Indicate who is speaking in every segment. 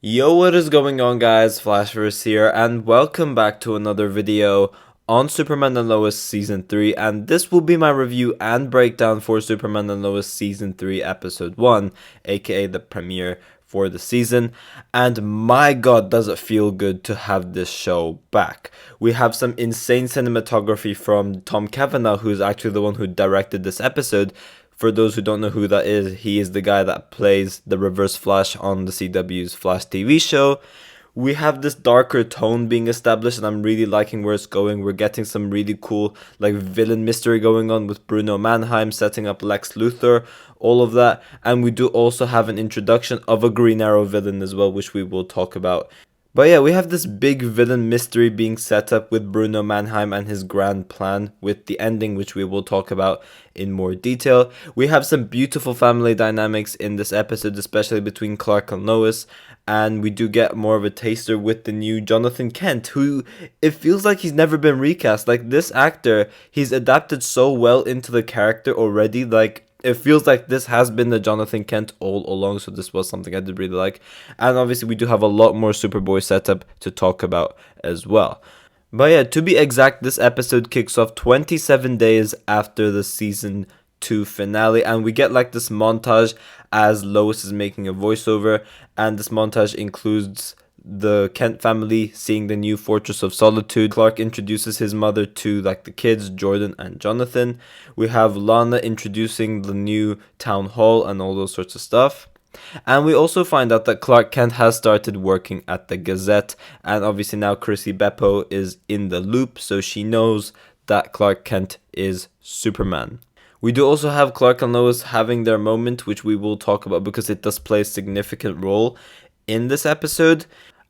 Speaker 1: Yo, what is going on, guys? Flashverse here, and welcome back to another video on Superman and Lois Season 3, and this will be my review and breakdown for Superman and Lois Season 3 Episode 1, aka the premiere for the season. And my god, does it feel good to have this show back. We have some insane cinematography from Tom Cavanaugh, who's actually the one who directed this episode. For those who don't know who that is, he is the guy that plays the Reverse Flash on the CW's Flash TV show. We have this darker tone being established, and I'm really liking where it's going. We're getting some really cool villain mystery going on with Bruno Mannheim setting up Lex Luthor, all of that. And we do also have an introduction of a Green Arrow villain as well, which we will talk about. But yeah, we have this big villain mystery being set up with Bruno Mannheim and his grand plan, with the ending, which we will talk about in more detail. We have some beautiful family dynamics in this episode, especially between Clark and Lois, and we do get more of a taster with the new Jonathan Kent, who it feels like he's never been recast. This actor, he's adapted so well into the character already, it feels like this has been the Jonathan Kent all along, so this was something I did really like. And obviously we do have a lot more Superboy setup to talk about as well. But yeah, to be exact, this episode kicks off 27 days after the season 2 finale, and we get this montage as Lois is making a voiceover, and this montage includes the Kent family seeing the new Fortress of Solitude. Clark introduces his mother to the kids, Jordan and Jonathan. We have Lana introducing the new town hall and all those sorts of stuff. And we also find out that Clark Kent has started working at the Gazette, and obviously now Chrissy Beppo is in the loop, so she knows that Clark Kent is Superman. We do also have Clark and Lois having their moment, which we will talk about because it does play a significant role in this episode.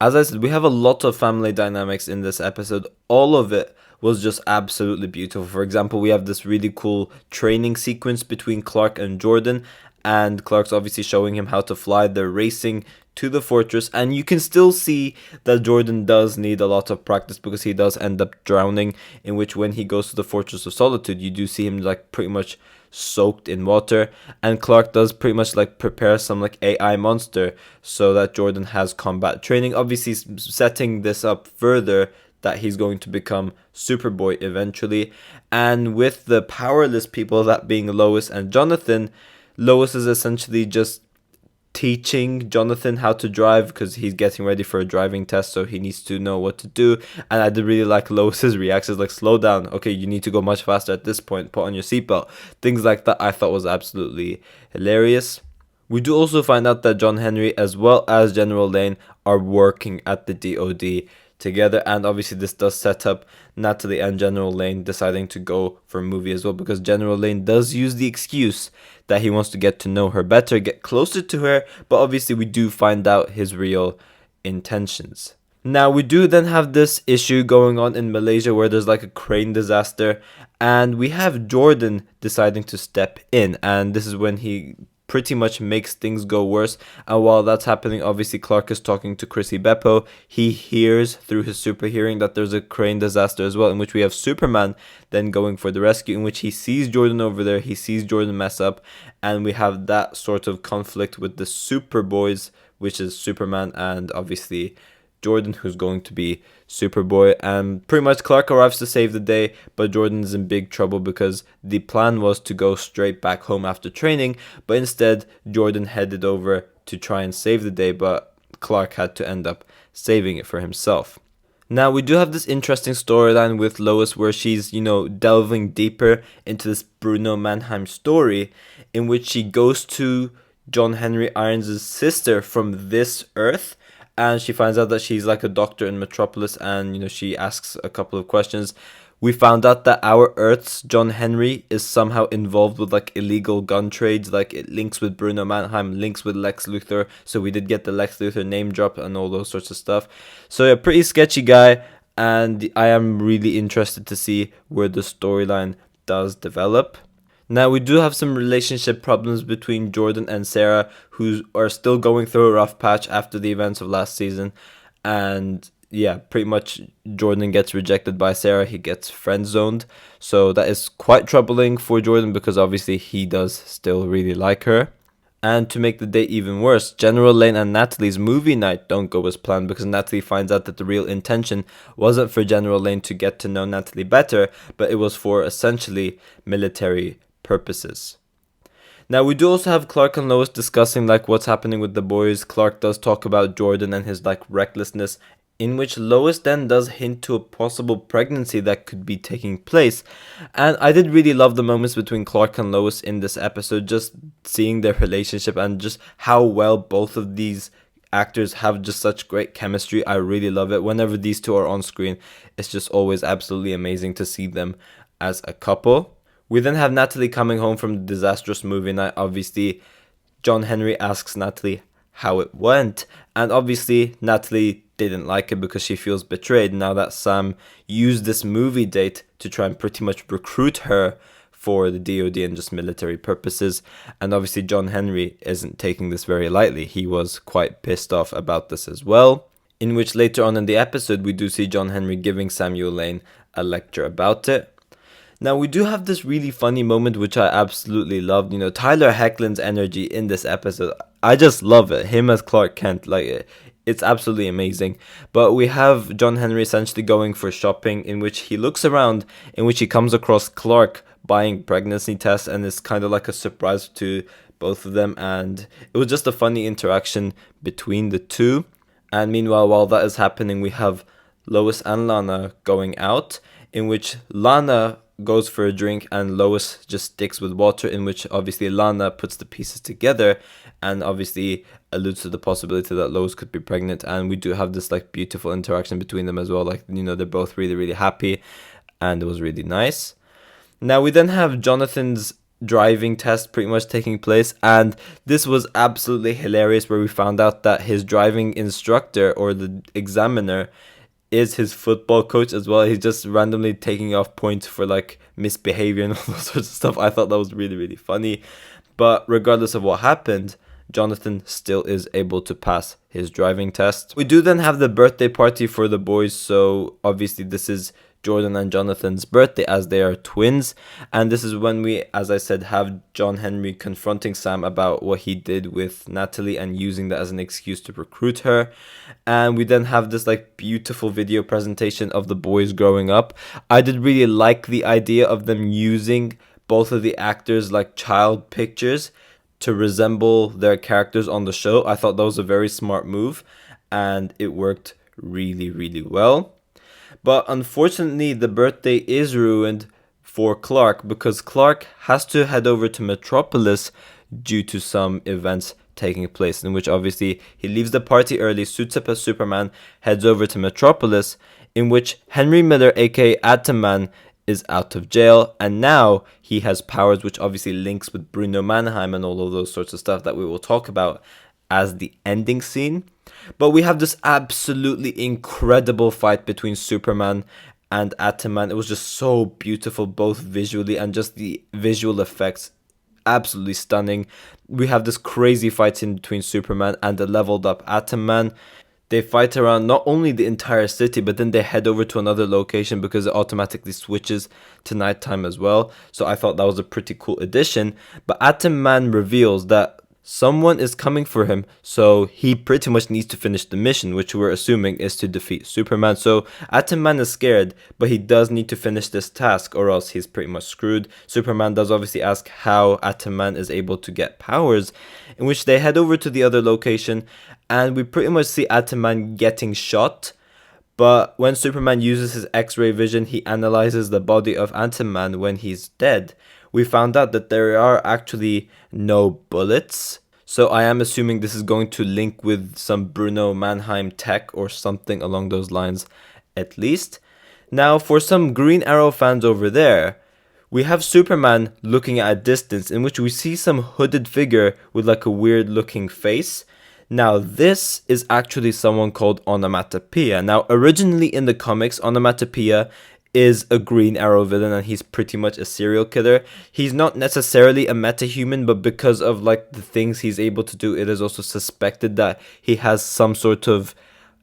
Speaker 1: As I said, we have a lot of family dynamics in this episode. All of it was just absolutely beautiful. For example, we have this really cool training sequence between Clark and Jordan, and Clark's obviously showing him how to fly. They're racing to the fortress, and you can still see that Jordan does need a lot of practice because he does end up drowning, in which when he goes to the Fortress of Solitude, you do see him pretty much soaked in water, and Clark does pretty much prepare some AI monster so that Jordan has combat training, obviously setting this up further that he's going to become Superboy eventually. And with the powerless people, that being Lois and Jonathan, Lois is essentially just teaching Jonathan how to drive because he's getting ready for a driving test, so he needs to know what to do. And I did really like Lois's reactions, slow down, okay, you need to go much faster at this point, put on your seatbelt, things like that. I thought was absolutely hilarious. We do also find out that John Henry as well as General Lane are working at the DOD together, and obviously this does set up Natalie and General Lane deciding to go for a movie as well, because General Lane does use the excuse that he wants to get to know her better, get closer to her, but obviously we do find out his real intentions. Now we do then have this issue going on in Malaysia where there's a crane disaster, and we have Jordan deciding to step in, and this is when he pretty much makes things go worse. And while that's happening, obviously Clark is talking to Chrissy Beppo. He hears through his super hearing that there's a crane disaster as well, in which we have Superman then going for the rescue, in which he sees Jordan over there, he sees Jordan mess up, and we have that sort of conflict with the Superboys, which is Superman and obviously Jordan, who's going to be Superboy. And pretty much Clark arrives to save the day, but Jordan is in big trouble because the plan was to go straight back home after training, but instead Jordan headed over to try and save the day, but Clark had to end up saving it for himself. Now we do have this interesting storyline with Lois where she's, delving deeper into this Bruno Mannheim story, in which she goes to John Henry Irons' sister from this Earth, and she finds out that she's a doctor in Metropolis, and she asks a couple of questions. We found out that our Earth's John Henry is somehow involved with illegal gun trades, it links with Bruno Mannheim, links with Lex Luthor, so we did get the Lex Luthor name drop and all those sorts of stuff. So yeah, pretty sketchy guy, and I am really interested to see where the storyline does develop. Now, we do have some relationship problems between Jordan and Sarah, who are still going through a rough patch after the events of last season. And yeah, pretty much Jordan gets rejected by Sarah. He gets friend-zoned. So that is quite troubling for Jordan because obviously he does still really like her. And to make the day even worse, General Lane and Natalie's movie night don't go as planned because Natalie finds out that the real intention wasn't for General Lane to get to know Natalie better, but it was for essentially military purposes. Now, we do also have Clark and Lois discussing like what's happening with the boys. Clark does talk about Jordan and his like recklessness, in which Lois then does hint to a possible pregnancy that could be taking place. And I did really love the moments between Clark and Lois in this episode, just seeing their relationship and just how well both of these actors have just such great chemistry. I really love it. Whenever these two are on screen, it's just always absolutely amazing to see them as a couple. We then have Natalie coming home from the disastrous movie night. Obviously, John Henry asks Natalie how it went, and obviously Natalie didn't like it because she feels betrayed now that Sam used this movie date to try and pretty much recruit her for the DoD and just military purposes. And obviously John Henry isn't taking this very lightly. He was quite pissed off about this as well, in which later on in the episode we do see John Henry giving Samuel Lane a lecture about it. Now, we do have this really funny moment, which I absolutely loved. You know, Tyler Hoechlin's energy in this episode, I just love it. Him as Clark Kent, like, it's absolutely amazing. But we have John Henry essentially going for shopping, in which he looks around, in which he comes across Clark buying pregnancy tests, and it's kind of like a surprise to both of them. And it was just a funny interaction between the two. And meanwhile, while that is happening, we have Lois and Lana going out, in which Lana goes for a drink and Lois just sticks with water, in which obviously Lana puts the pieces together and obviously alludes to the possibility that Lois could be pregnant. And we do have this like beautiful interaction between them as well, like, you know, they're both really, really happy, and it was really nice. Now we then have Jonathan's driving test pretty much taking place, and this was absolutely hilarious, where we found out that his driving instructor, or the examiner, is his football coach as well. He's just randomly taking off points for like misbehavior and all those sorts of stuff. I thought that was really, really funny. But regardless of what happened, Jonathan still is able to pass his driving test. We do then have the birthday party for the boys. So obviously this is Jordan and Jonathan's birthday, as they are twins, and this is when we, as I said, have John Henry confronting Sam about what he did with Natalie and using that as an excuse to recruit her. And we then have this like beautiful video presentation of the boys growing up. I did really like the idea of them using both of the actors like child pictures to resemble their characters on the show. I thought that was a very smart move, and it worked really, really well. But unfortunately, the birthday is ruined for Clark, because Clark has to head over to Metropolis due to some events taking place, in which obviously he leaves the party early, suits up as Superman, heads over to Metropolis, in which Henry Miller, aka Atoman, is out of jail, and now he has powers, which obviously links with Bruno Mannheim and all of those sorts of stuff that we will talk about as the ending scene. But we have this absolutely incredible fight between Superman and Atoman. It was just so beautiful, both visually and just the visual effects, absolutely stunning. We have this crazy fight in between Superman and the leveled up Atoman. They fight around not only the entire city, but then they head over to another location because it automatically switches to nighttime as well. So I thought that was a pretty cool addition. But Atoman reveals that someone is coming for him, so he pretty much needs to finish the mission, which we're assuming is to defeat Superman. So Atoman is scared, but he does need to finish this task or else he's pretty much screwed. Superman does obviously ask how Atoman is able to get powers, in which they head over to the other location, and we pretty much see Atoman getting shot. But when Superman uses his X-ray vision, he analyzes the body of Atoman when he's dead. We found out that there are actually no bullets. So I am assuming this is going to link with some Bruno Mannheim tech or something along those lines, at least. Now, for some Green Arrow fans over there, we have Superman looking at a distance, in which we see some hooded figure with like a weird looking face. Now, this is actually someone called Onomatopoeia. Now, originally in the comics, Onomatopoeia is a Green Arrow villain, and he's pretty much a serial killer. He's not necessarily a metahuman, but because of like the things he's able to do, it is also suspected that he has some sort of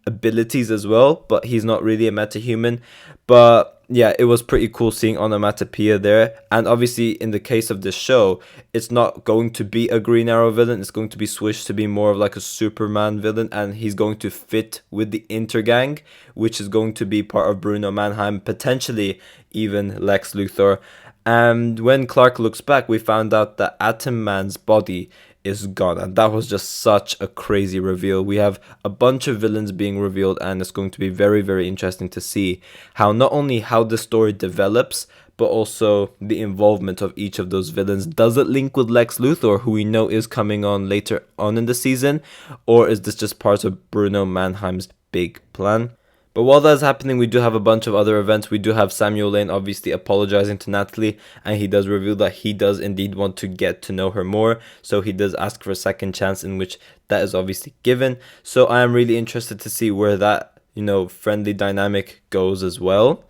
Speaker 1: abilities as well, but he's not really a metahuman. But yeah, it was pretty cool seeing onomatopoeia there. And obviously, in the case of this show, it's not going to be a Green Arrow villain. It's going to be switched to be more of like a Superman villain, and he's going to fit with the Intergang, which is going to be part of Bruno Mannheim, potentially even Lex Luthor. And when Clark looks back, we found out that Atoman's body is gone, and that was just such a crazy reveal. We have a bunch of villains being revealed, and it's going to be very, very interesting to see how not only how the story develops, but also the involvement of each of those villains. Does it link with Lex Luthor, who we know is coming on later on in the season, or is this just part of Bruno Mannheim's big plan? But while that's happening, we do have a bunch of other events. We do have Samuel Lane obviously apologizing to Natalie, and he does reveal that he does indeed want to get to know her more. So he does ask for a second chance, in which that is obviously given. So I am really interested to see where that, friendly dynamic goes as well.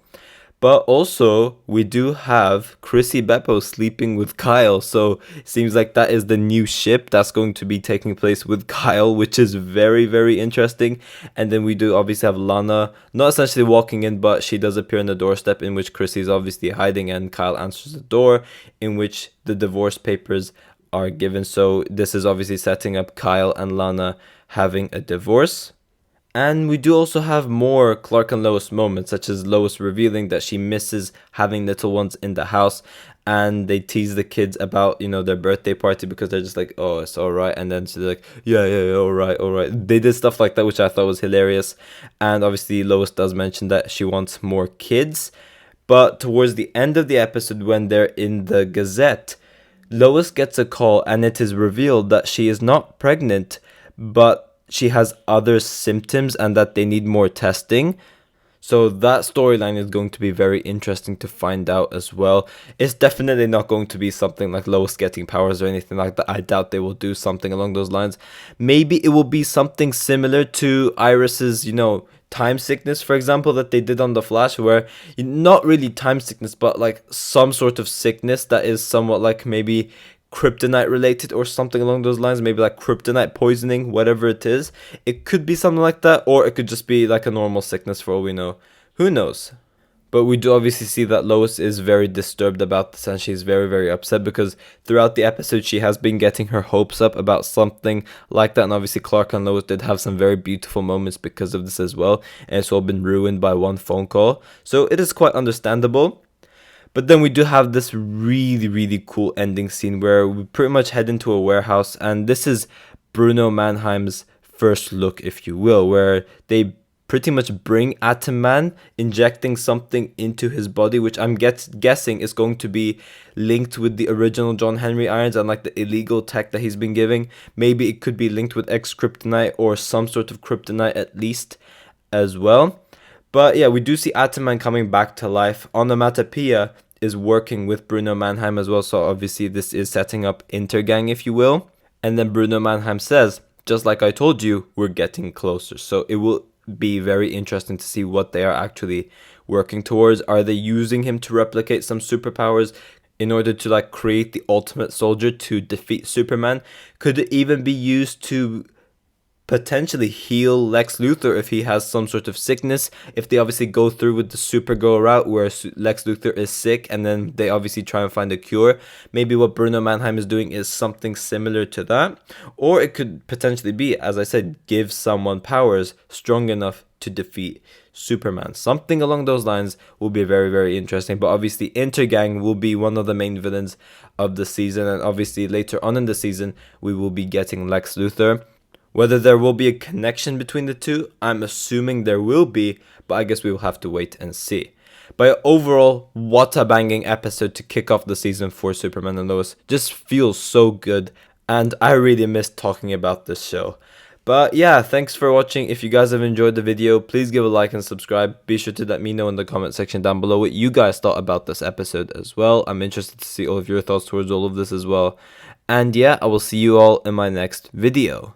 Speaker 1: But also, we do have Chrissy Beppo sleeping with Kyle. So it seems like that is the new ship that's going to be taking place with Kyle, which is very, very interesting. And then we do obviously have Lana, not essentially walking in, but she does appear on the doorstep, in which Chrissy is obviously hiding, and Kyle answers the door, in which the divorce papers are given. So this is obviously setting up Kyle and Lana having a divorce. And we do also have more Clark and Lois moments, such as Lois revealing that she misses having little ones in the house, and they tease the kids about, their birthday party, because they're just like, oh, it's all right. And then she's like, yeah, all right. They did stuff like that, which I thought was hilarious. And obviously Lois does mention that she wants more kids. But towards the end of the episode, when they're in the Gazette, Lois gets a call, and it is revealed that she is not pregnant, but she has other symptoms and that they need more testing. So that storyline is going to be very interesting to find out as well. It's definitely not going to be something like Lois getting powers or anything like that. I doubt they will do something along those lines. Maybe it will be something similar to Iris's, time sickness, for example, that they did on The Flash, where not really time sickness, but like some sort of sickness that is somewhat like maybe kryptonite related or something along those lines, maybe like kryptonite poisoning, whatever it is. It could be something like that, or it could just be like a normal sickness for all we know. Who knows? But we do obviously see that Lois is very disturbed about this, and she's very, very upset, because throughout the episode she has been getting her hopes up about something like that. And obviously Clark and Lois did have some very beautiful moments because of this as well, and it's all been ruined by one phone call. So it is quite understandable. But then we do have this really, really cool ending scene where we pretty much head into a warehouse, and this is Bruno Mannheim's first look, if you will, where they pretty much bring Atoman injecting something into his body, which I'm guessing is going to be linked with the original John Henry Irons and like the illegal tech that he's been giving. Maybe it could be linked with X-Kryptonite or some sort of kryptonite at least as well. But yeah, we do see Atoman coming back to life. Onomatopoeia is working with Bruno Mannheim as well, so obviously this is setting up Intergang, if you will. And then Bruno Mannheim says, just like I told you, we're getting closer. So it will be very interesting to see what they are actually working towards. Are they using him to replicate some superpowers in order to like create the ultimate soldier to defeat Superman? Could it even be used to potentially heal Lex Luthor if he has some sort of sickness, if they obviously go through with the Supergirl route where Lex Luthor is sick and then they obviously try and find a cure? Maybe what Bruno Mannheim is doing is something similar to that. Or it could potentially be, as I said, give someone powers strong enough to defeat Superman. Something along those lines will be very, very interesting. But obviously Intergang will be one of the main villains of the season, and obviously later on in the season we will be getting Lex Luthor. Whether there will be a connection between the two, I'm assuming there will be, but I guess we will have to wait and see. But overall, what a banging episode to kick off the season for Superman and Lois. Just feels so good, and I really missed talking about this show. But yeah, thanks for watching. If you guys have enjoyed the video, please give a like and subscribe. Be sure to let me know in the comment section down below what you guys thought about this episode as well. I'm interested to see all of your thoughts towards all of this as well. And yeah, I will see you all in my next video.